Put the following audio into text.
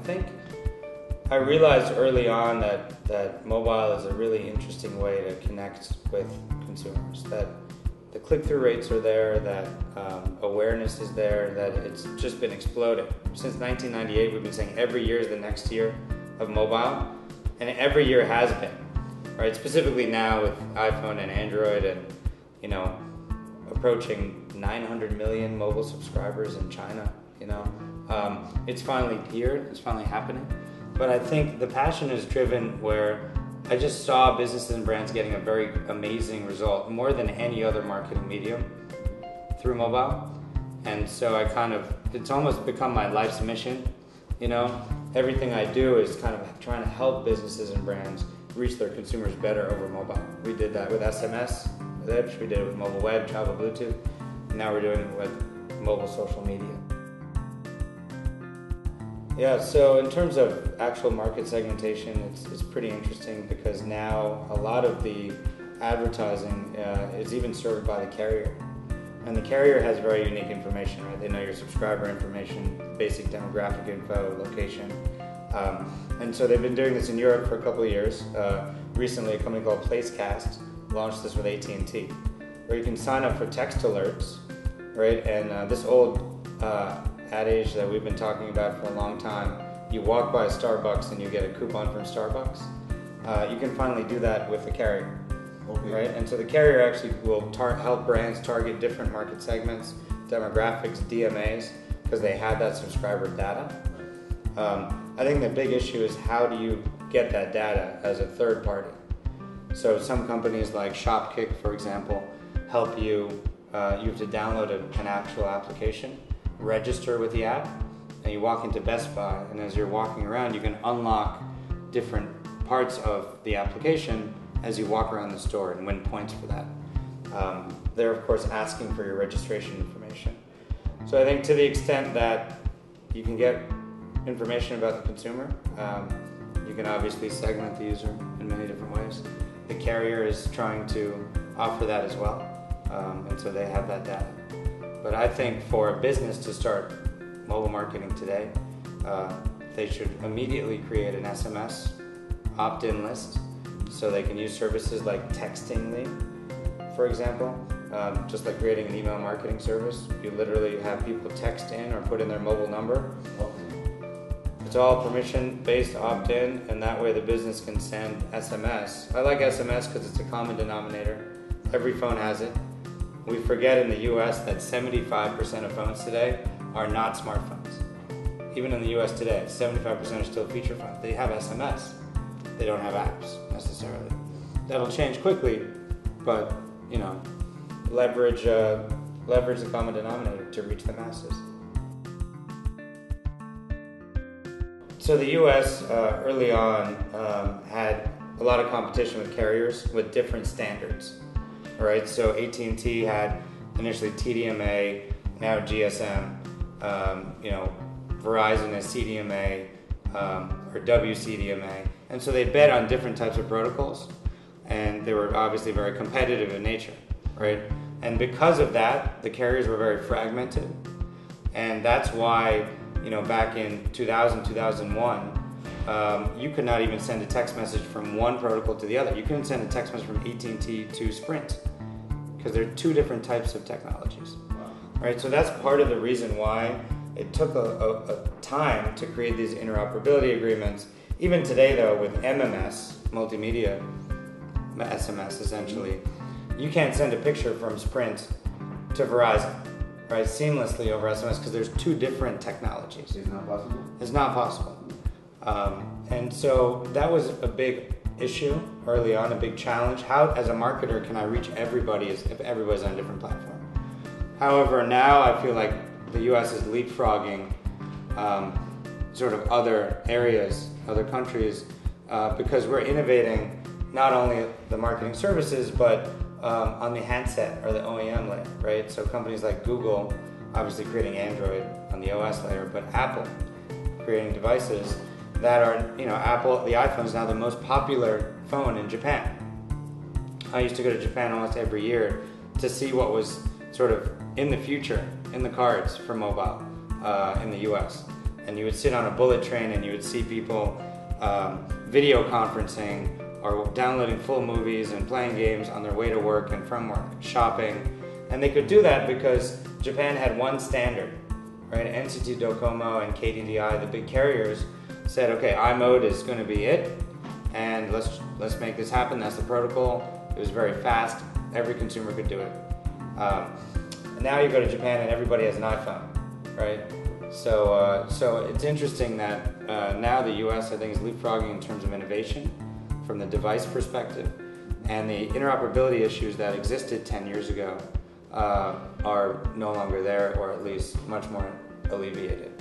think I realized early on that mobile is a really interesting way to connect with consumers, that the click-through rates are there, that awareness is there, that it's just been exploding. Since 1998, we've been saying every year is the next year of mobile, and every year has been, right? Specifically now with iPhone and Android and, approaching 900 million mobile subscribers in China, It's finally here, it's finally happening. But I think the passion is driven where I just saw businesses and brands getting a very amazing result, more than any other marketing medium, through mobile. And so it's almost become my life's mission, Everything I do is kind of trying to help businesses and brands reach their consumers better over mobile. We did that with SMS, with Edge, we did it with mobile web, travel, Bluetooth, and now we're doing it with mobile social media. Yeah, so in terms of actual market segmentation, it's pretty interesting because now a lot of the advertising is even served by the carrier. And the carrier has very unique information, right? They know your subscriber information, basic demographic info, location. And so they've been doing this in Europe for a couple of years. Recently, a company called Placecast launched this with AT&T, where you can sign up for text alerts, right? And this old adage that we've been talking about for a long time, you walk by a Starbucks and you get a coupon from Starbucks. You can finally do that with the carrier. Okay. Right? And so the carrier actually will help brands target different market segments, demographics, DMAs, because they have that subscriber data. I think the big issue is how do you get that data as a third party? So some companies like Shopkick, for example, help you. You have to download an actual application, register with the app, and you walk into Best Buy, and as you're walking around, you can unlock different parts of the application as you walk around the store and win points for that. They're, of course, asking for your registration information. So I think to the extent that you can get information about the consumer, you can obviously segment the user in many different ways. The carrier is trying to offer that as well, and so they have that data. But I think for a business to start mobile marketing today, they should immediately create an SMS opt-in list so they can use services like Textingly, for example. Just like creating an email marketing service, you literally have people text in or put in their mobile number. It's all permission-based opt-in, and that way the business can send SMS. I like SMS because it's a common denominator. Every phone has it. We forget in the US that 75% of phones today are not smartphones. Even in the US today, 75% are still feature phones. They have SMS. They don't have apps necessarily. That'll change quickly, but leverage the common denominator to reach the masses. So the US early on had a lot of competition with carriers with different standards. All right, so AT&T had initially TDMA, now GSM. Verizon has CDMA or WCDMA, and so they bet on different types of protocols, and they were obviously very competitive in nature, right? And because of that, the carriers were very fragmented, and that's why back in 2000, 2001, you could not even send a text message from one protocol to the other. You couldn't send a text message from AT&T to Sprint because they're two different types of technologies. Wow. Right? So that's part of the reason why it took a time to create these interoperability agreements. Even today, though, with MMS, multimedia SMS, essentially, you can't send a picture from Sprint to Verizon, right, seamlessly over SMS because there's two different technologies. It's not possible? It's not possible. And so that was a big issue early on, a big challenge. How, as a marketer, can I reach everybody if everybody's on a different platform? However, now I feel like the US is leapfrogging sort of other areas, other countries, because we're innovating not only the marketing services, but on the handset or the OEM layer, right? So companies like Google, obviously creating Android on the OS layer, but Apple creating devices that are, Apple, the iPhone is now the most popular phone in Japan. I used to go to Japan almost every year to see what was sort of in the future, in the cards for mobile in the US. and you would sit on a bullet train and you would see people video conferencing or downloading full movies and playing games on their way to work and from work, shopping. And they could do that because Japan had one standard, right? NTT Docomo and KDDI, the big carriers, said, okay, iMode is going to be it, and let's make this happen. That's the protocol. It was very fast. Every consumer could do it. And now you go to Japan and everybody has an iPhone, right? So it's interesting that now the U.S. I think is leapfrogging in terms of innovation from the device perspective, and the interoperability issues that existed 10 years ago are no longer there, or at least much more alleviated.